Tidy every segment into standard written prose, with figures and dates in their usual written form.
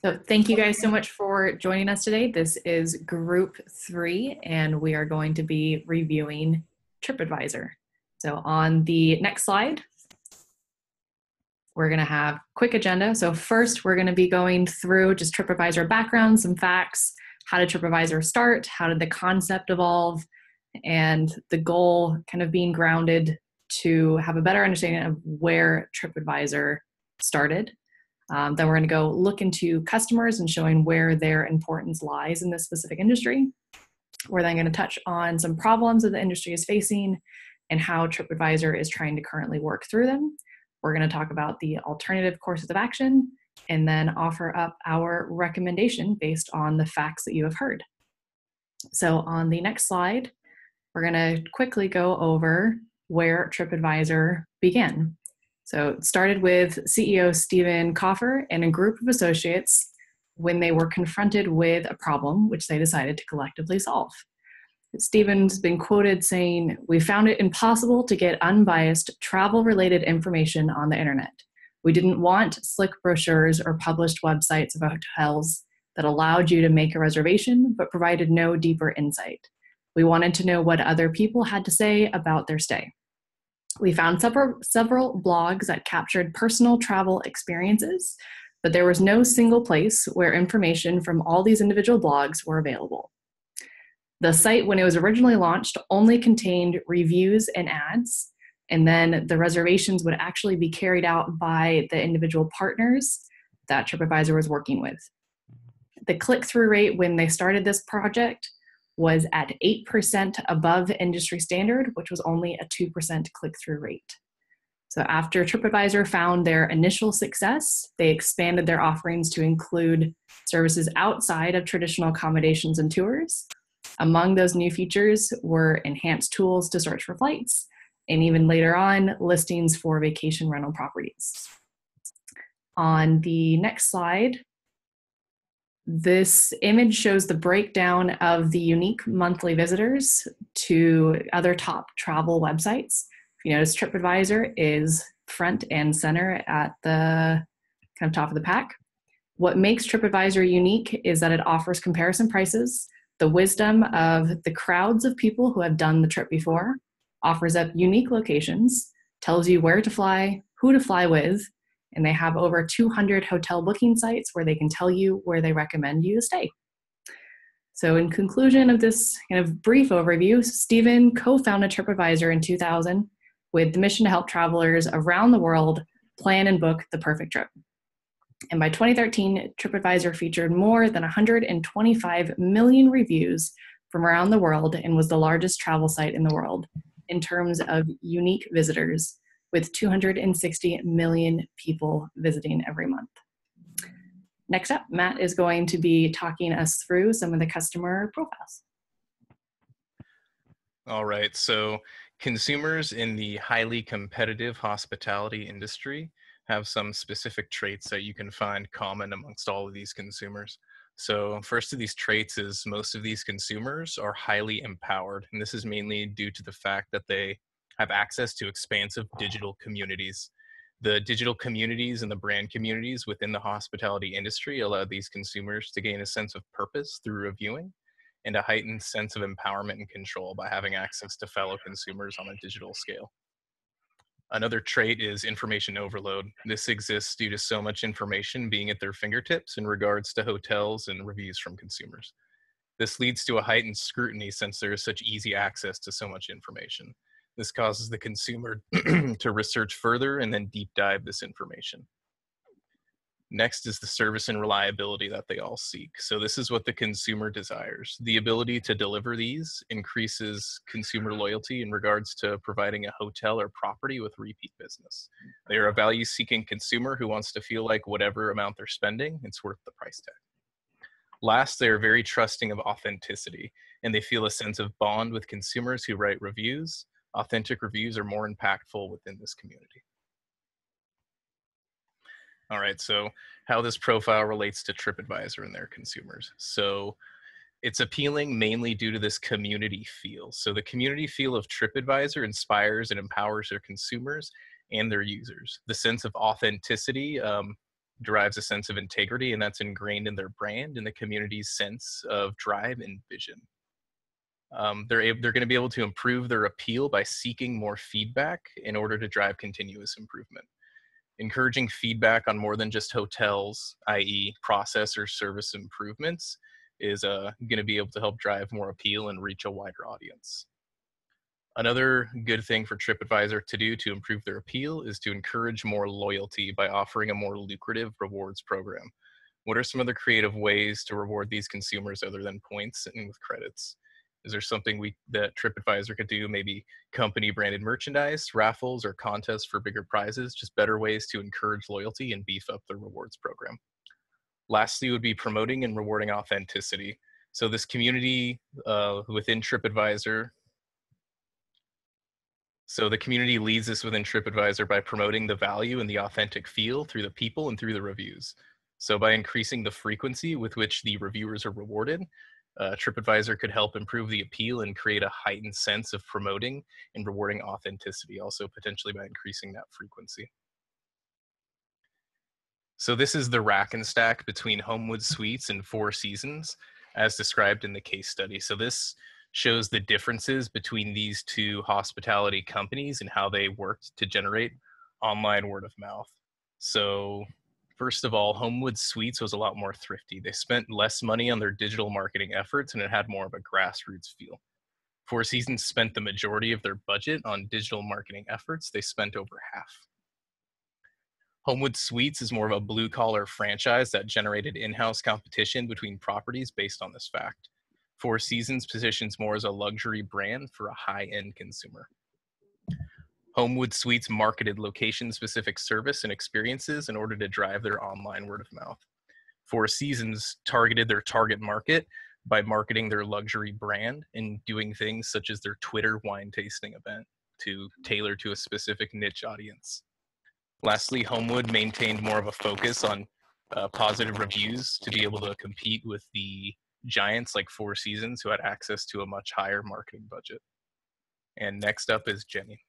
So thank you guys so much for joining us today. This is group 3, and we are going to be reviewing TripAdvisor. So on the next slide, we're going to have quick agenda. So first, we're going to be going through just TripAdvisor background, some facts. How did TripAdvisor start? How did the concept evolve? And the goal kind of being grounded to have a better understanding of where TripAdvisor started. Then we're going to go look into customers and showing where their importance lies in this specific industry. We're then going to touch on some problems that the industry is facing and how TripAdvisor is trying to currently work through them. We're going to talk about the alternative courses of action and then offer up our recommendation based on the facts that you have heard. So on the next slide, we're going to quickly go over where TripAdvisor began. So it started with CEO Stephen Koffer and a group of associates when they were confronted with a problem which they decided to collectively solve. Stephen's been quoted saying, "We found it impossible to get unbiased travel-related information on the internet. We didn't want slick brochures or published websites of hotels that allowed you to make a reservation but provided no deeper insight. We wanted to know what other people had to say about their stay. We found several blogs that captured personal travel experiences, but there was no single place where information from all these individual blogs were available. The site, when it was originally launched, only contained reviews and ads, and then the reservations would actually be carried out by the individual partners that TripAdvisor was working with. The click-through rate when they started this project was at 8% above industry standard, which was only a 2% click-through rate. So after TripAdvisor found their initial success, they expanded their offerings to include services outside of traditional accommodations and tours. Among those new features were enhanced tools to search for flights, and even later on, listings for vacation rental properties. On the next slide, this image shows the breakdown of the unique monthly visitors to other top travel websites. If you notice, TripAdvisor is front and center at the kind of top of the pack. What makes TripAdvisor unique is that it offers comparison prices, the wisdom of the crowds of people who have done the trip before, offers up unique locations, tells you where to fly, who to fly with, and they have over 200 hotel booking sites where they can tell you where they recommend you to stay. So in conclusion of this kind of brief overview, Stephen co-founded TripAdvisor in 2000 with the mission to help travelers around the world plan and book the perfect trip. And by 2013, TripAdvisor featured more than 125 million reviews from around the world and was the largest travel site in the world in terms of unique visitors, with 260 million people visiting every month. Next up, Matt is going to be talking us through some of the customer profiles. All right, so consumers in the highly competitive hospitality industry have some specific traits that you can find common amongst all of these consumers. So first of these traits is most of these consumers are highly empowered, and this is mainly due to the fact that they have access to expansive digital communities. The digital communities and the brand communities within the hospitality industry allow these consumers to gain a sense of purpose through reviewing and a heightened sense of empowerment and control by having access to fellow consumers on a digital scale. Another trait is information overload. This exists due to so much information being at their fingertips in regards to hotels and reviews from consumers. This leads to a heightened scrutiny since there is such easy access to so much information. This causes the consumer to research further and then deep dive this information. Next is the service and reliability that they all seek. So this is what the consumer desires. The ability to deliver these increases consumer loyalty in regards to providing a hotel or property with repeat business. They are a value-seeking consumer who wants to feel like whatever amount they're spending, it's worth the price tag. Last, they are very trusting of authenticity, and they feel a sense of bond with consumers who write reviews. Authentic reviews are more impactful within this community. All right, so how this profile relates to TripAdvisor and their consumers. So it's appealing mainly due to this community feel. So the community feel of TripAdvisor inspires and empowers their consumers and their users. The sense of authenticity derives a sense of integrity, and that's ingrained in their brand and the community's sense of drive and vision. They're going to be able to improve their appeal by seeking more feedback in order to drive continuous improvement. Encouraging feedback on more than just hotels, i.e. process or service improvements, is going to be able to help drive more appeal and reach a wider audience. Another good thing for TripAdvisor to do to improve their appeal is to encourage more loyalty by offering a more lucrative rewards program. What are some other creative ways to reward these consumers other than points and with credits? Is there something that TripAdvisor could do? Maybe company branded merchandise, raffles, or contests for bigger prizes, just better ways to encourage loyalty and beef up their rewards program. Lastly would be promoting and rewarding authenticity. So this community within TripAdvisor, so the community leads us within TripAdvisor by promoting the value and the authentic feel through the people and through the reviews. So by increasing the frequency with which the reviewers are rewarded, TripAdvisor could help improve the appeal and create a heightened sense of promoting and rewarding authenticity, also potentially by increasing that frequency. So this is the rack and stack between Homewood Suites and Four Seasons, as described in the case study. So this shows the differences between these two hospitality companies and how they worked to generate online word of mouth. So first of all, Homewood Suites was a lot more thrifty. They spent less money on their digital marketing efforts and it had more of a grassroots feel. Four Seasons spent the majority of their budget on digital marketing efforts. They spent over half. Homewood Suites is more of a blue-collar franchise that generated in-house competition between properties based on this fact. Four Seasons positions more as a luxury brand for a high-end consumer. Homewood Suites marketed location-specific service and experiences in order to drive their online word of mouth. Four Seasons targeted their target market by marketing their luxury brand and doing things such as their Twitter wine tasting event to tailor to a specific niche audience. Lastly, Homewood maintained more of a focus on positive reviews to be able to compete with the giants like Four Seasons, who had access to a much higher marketing budget. And next up is Jenny.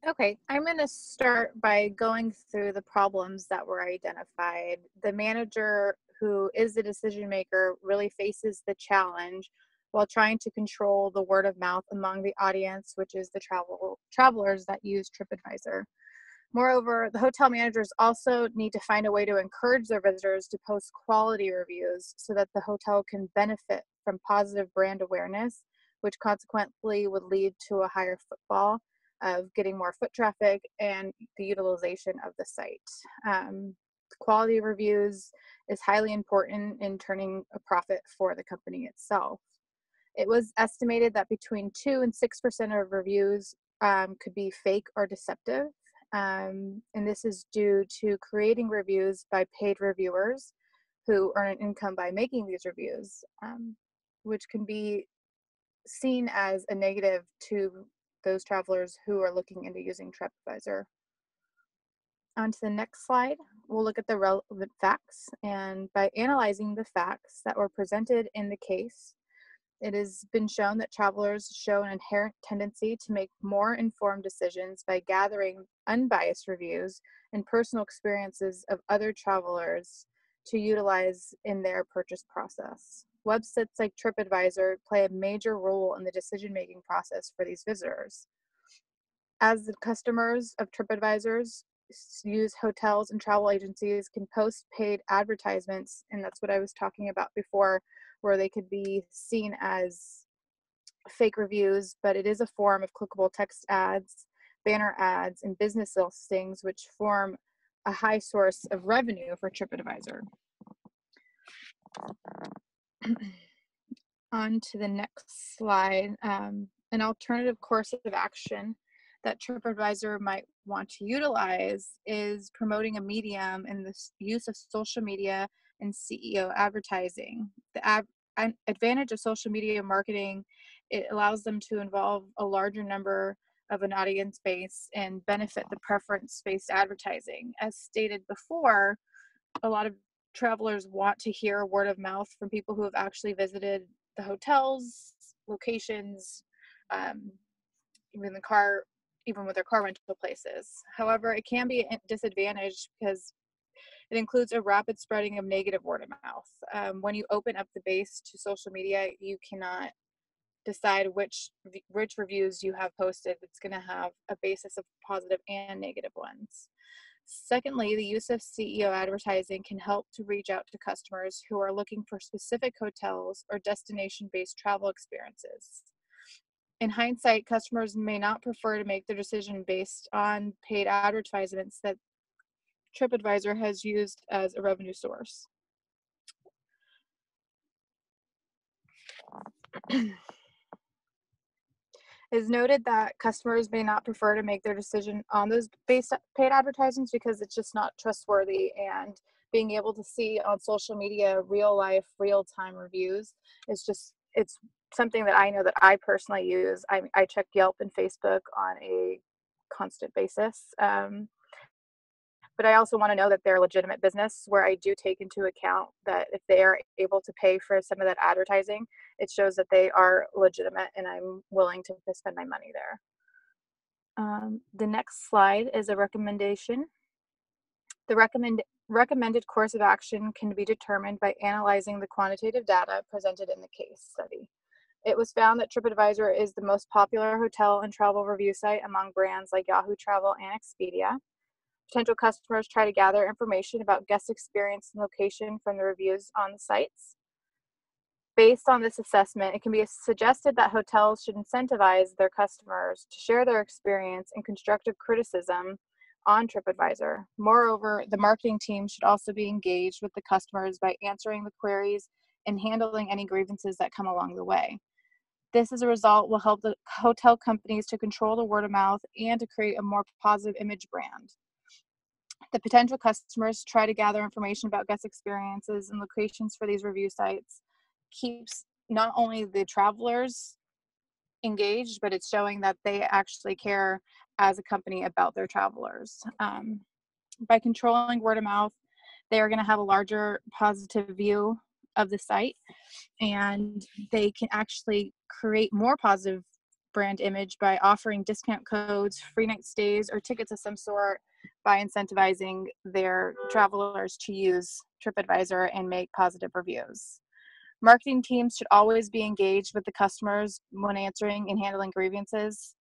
Okay, I'm going to start by going through the problems that were identified. The manager, who is the decision maker, really faces the challenge while trying to control the word of mouth among the audience, which is the travelers that use TripAdvisor. Moreover, the hotel managers also need to find a way to encourage their visitors to post quality reviews so that the hotel can benefit from positive brand awareness, which consequently would lead to a higher footfall of getting more foot traffic and the utilization of the site. Quality reviews is highly important in turning a profit for the company itself. It was estimated that between 2 and 6% of reviews could be fake or deceptive. And this is due to creating reviews by paid reviewers who earn an income by making these reviews, which can be seen as a negative to those travelers who are looking into using TripAdvisor. On to the next slide, we'll look at the relevant facts. And by analyzing the facts that were presented in the case, it has been shown that travelers show an inherent tendency to make more informed decisions by gathering unbiased reviews and personal experiences of other travelers to utilize in their purchase process. Websites like TripAdvisor play a major role in the decision-making process for these visitors. As the customers of TripAdvisors use, hotels and travel agencies can post paid advertisements, and that's what I was talking about before, where they could be seen as fake reviews, but it is a form of clickable text ads, banner ads, and business listings, which form a high source of revenue for TripAdvisor. On to the next slide, an alternative course of action that TripAdvisor might want to utilize is promoting a medium in the use of social media and CEO advertising. The advantage of social media marketing, it allows them to involve a larger number of an audience base and benefit the preference-based advertising. As stated before, a lot of travelers want to hear word of mouth from people who have actually visited the hotels, locations, even the car even with their car rental places. However, it can be a disadvantage because it includes a rapid spreading of negative word of mouth. When you open up the base to social media, you cannot decide which reviews you have posted. It's going to have a basis of positive and negative ones. Secondly, the use of CEO advertising can help to reach out to customers who are looking for specific hotels or destination-based travel experiences. In hindsight, customers may not prefer to make their decision based on paid advertisements that TripAdvisor has used as a revenue source. It is noted that customers may not prefer to make their decision on those paid advertisements because it's just not trustworthy, and being able to see on social media real life, real time reviews is just, it's something that I know that I personally use. I check Yelp and Facebook on a constant basis. But I also want to know that they're a legitimate business, where I do take into account that if they are able to pay for some of that advertising, it shows that they are legitimate and I'm willing to spend my money there. The next slide is a recommendation. The recommended course of action can be determined by analyzing the quantitative data presented in the case study. It was found that TripAdvisor is the most popular hotel and travel review site among brands like Yahoo Travel and Expedia. Potential customers try to gather information about guest experience and location from the reviews on the sites. Based on this assessment, it can be suggested that hotels should incentivize their customers to share their experience and constructive criticism on TripAdvisor. Moreover, the marketing team should also be engaged with the customers by answering the queries and handling any grievances that come along the way. This, as a result, will help the hotel companies to control the word of mouth and to create a more positive image brand. The potential customers try to gather information about guest experiences and locations for these review sites. Keeps not only the travelers engaged, but it's showing that they actually care as a company about their travelers. By controlling word of mouth, they are going to have a larger positive view of the site, and they can actually create more positive brand image by offering discount codes, free night stays, or tickets of some sort, by incentivizing their travelers to use TripAdvisor and make positive reviews. Marketing teams should always be engaged with the customers when answering and handling grievances.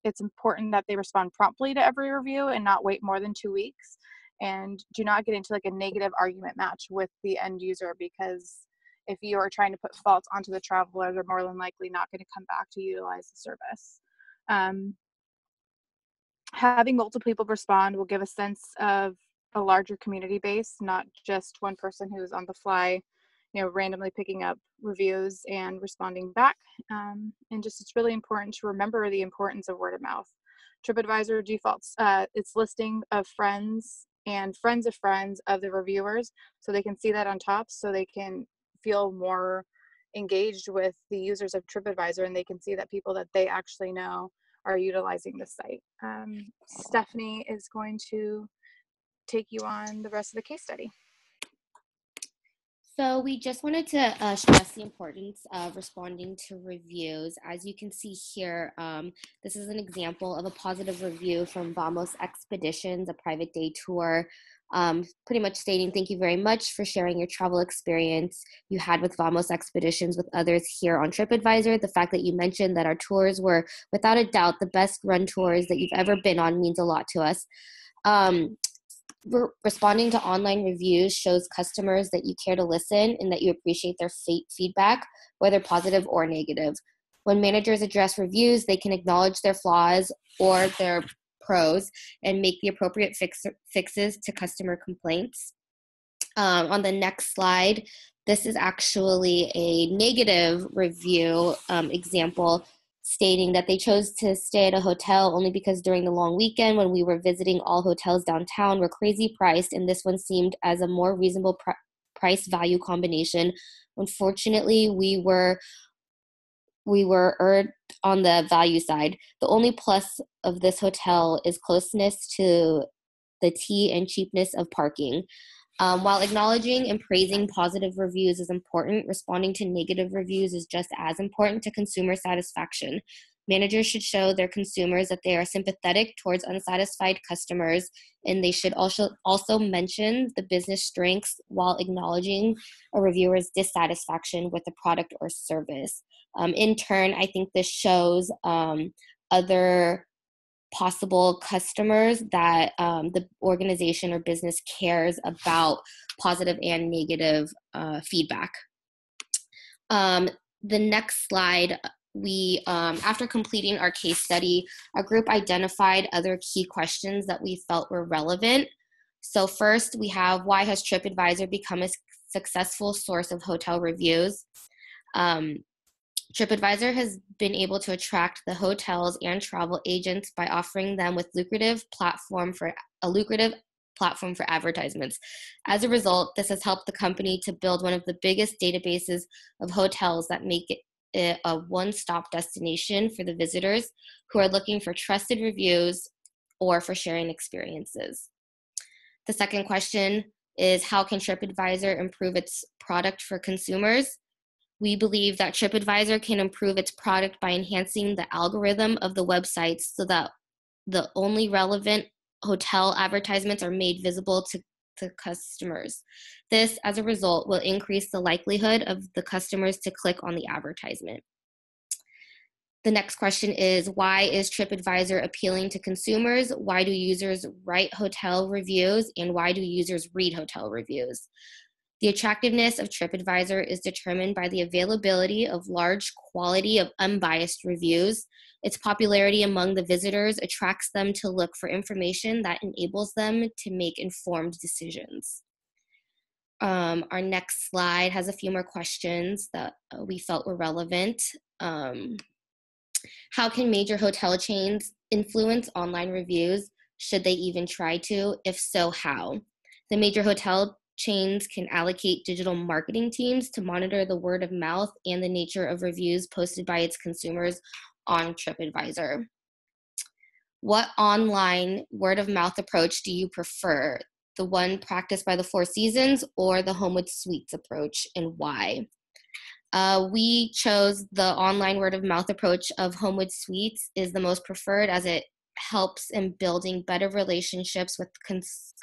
It's important that they respond promptly to every review and not wait more than 2 weeks, and do not get into like a negative argument match with the end user, because if you are trying to put faults onto the traveler, they're more than likely not going to come back to utilize the service. Having multiple people respond will give a sense of a larger community base, not just one person who's on the fly, randomly picking up reviews and responding back. And just, it's really important to remember the importance of word of mouth. TripAdvisor defaults its listing of friends and friends of friends of the reviewers, so they can see that on top, so they can feel more engaged with the users of TripAdvisor, and they can see that people that they actually know are utilizing the site. Stephanie is going to take you on the rest of the case study. So we just wanted to stress the importance of responding to reviews. As you can see here, this is an example of a positive review from Vamos Expeditions, a private day tour, pretty much stating, "Thank you very much for sharing your travel experience you had with Vamos Expeditions with others here on TripAdvisor. The fact that you mentioned that our tours were without a doubt the best run tours that you've ever been on means a lot to us." Responding to online reviews shows customers that you care to listen and that you appreciate their feedback, whether positive or negative. When managers address reviews, they can acknowledge their flaws or their pros and make the appropriate fixes to customer complaints. On the next slide, this is actually a negative review example, stating that they chose to stay at a hotel only because during the long weekend when we were visiting, all hotels downtown were crazy priced, and this one seemed as a more reasonable price value combination. Unfortunately, we were erred on the value side. The only plus of this hotel is closeness to the T and cheapness of parking. While acknowledging and praising positive reviews is important, responding to negative reviews is just as important to consumer satisfaction. Managers should show their consumers that they are sympathetic towards unsatisfied customers, and they should also mention the business strengths while acknowledging a reviewer's dissatisfaction with the product or service. In turn, I think this shows other possible customers that the organization or business cares about positive and negative feedback. The next slide, we, after completing our case study, our group identified other key questions that we felt were relevant. So first, we have, why has TripAdvisor become a successful source of hotel reviews? TripAdvisor has been able to attract the hotels and travel agents by offering them with a lucrative platform for advertisements. As a result, this has helped the company to build one of the biggest databases of hotels that make it a one-stop destination for the visitors who are looking for trusted reviews or for sharing experiences. The second question is, how can TripAdvisor improve its product for consumers? We believe that TripAdvisor can improve its product by enhancing the algorithm of the website so that the only relevant hotel advertisements are made visible to customers. This, as a result, will increase the likelihood of the customers to click on the advertisement. The next question is, why is TripAdvisor appealing to consumers? Why do users write hotel reviews, and why do users read hotel reviews? The attractiveness of TripAdvisor is determined by the availability of large quality of unbiased reviews. Its popularity among the visitors attracts them to look for information that enables them to make informed decisions. Our next slide has a few more questions that we felt were relevant. How can major hotel chains influence online reviews? Should they even try to? If so, how? The major hotel chains can allocate digital marketing teams to monitor the word of mouth and the nature of reviews posted by its consumers on TripAdvisor. What online word of mouth approach do you prefer? The one practiced by the Four Seasons or the Homewood Suites approach, and why? We chose the online word of mouth approach of Homewood Suites is the most preferred, as it helps in building better relationships with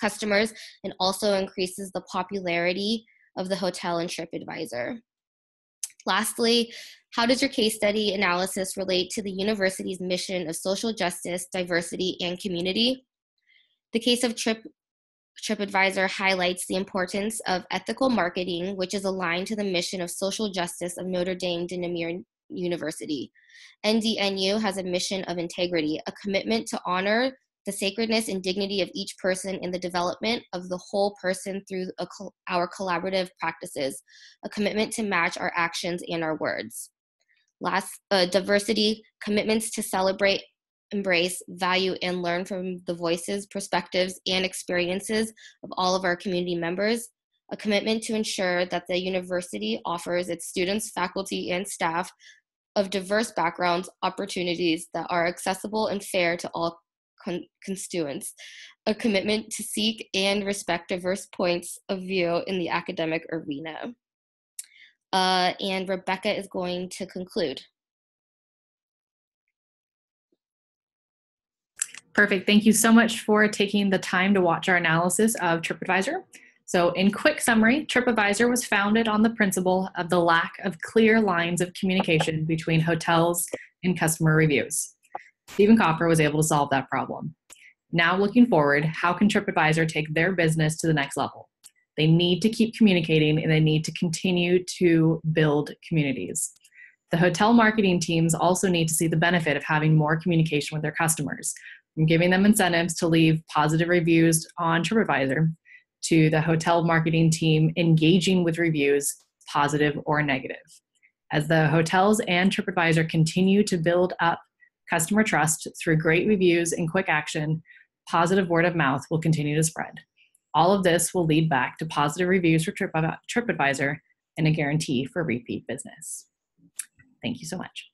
customers and also increases the popularity of the hotel and TripAdvisor. Lastly, how does your case study analysis relate to the university's mission of social justice, diversity, and community? The case of TripAdvisor highlights the importance of ethical marketing, which is aligned to the mission of social justice of Notre Dame de Namur University. NDNU has a mission of integrity, a commitment to honor the sacredness and dignity of each person in the development of the whole person through our collaborative practices, a commitment to match our actions and our words. Diversity, commitments to celebrate, embrace, value, and learn from the voices, perspectives, and experiences of all of our community members, a commitment to ensure that the university offers its students, faculty, and staff of diverse backgrounds opportunities that are accessible and fair to all constituents, a commitment to seek and respect diverse points of view in the academic arena. And Rebecca is going to conclude. Perfect. Thank you so much for taking the time to watch our analysis of TripAdvisor. So in quick summary, TripAdvisor was founded on the principle of the lack of clear lines of communication between hotels and customer reviews. Stephen Copper was able to solve that problem. Now looking forward, how can TripAdvisor take their business to the next level? They need to keep communicating, and they need to continue to build communities. The hotel marketing teams also need to see the benefit of having more communication with their customers, from giving them incentives to leave positive reviews on TripAdvisor, to the hotel marketing team engaging with reviews, positive or negative. As the hotels and TripAdvisor continue to build up customer trust through great reviews and quick action, positive word of mouth will continue to spread. All of this will lead back to positive reviews for TripAdvisor and a guarantee for repeat business. Thank you so much.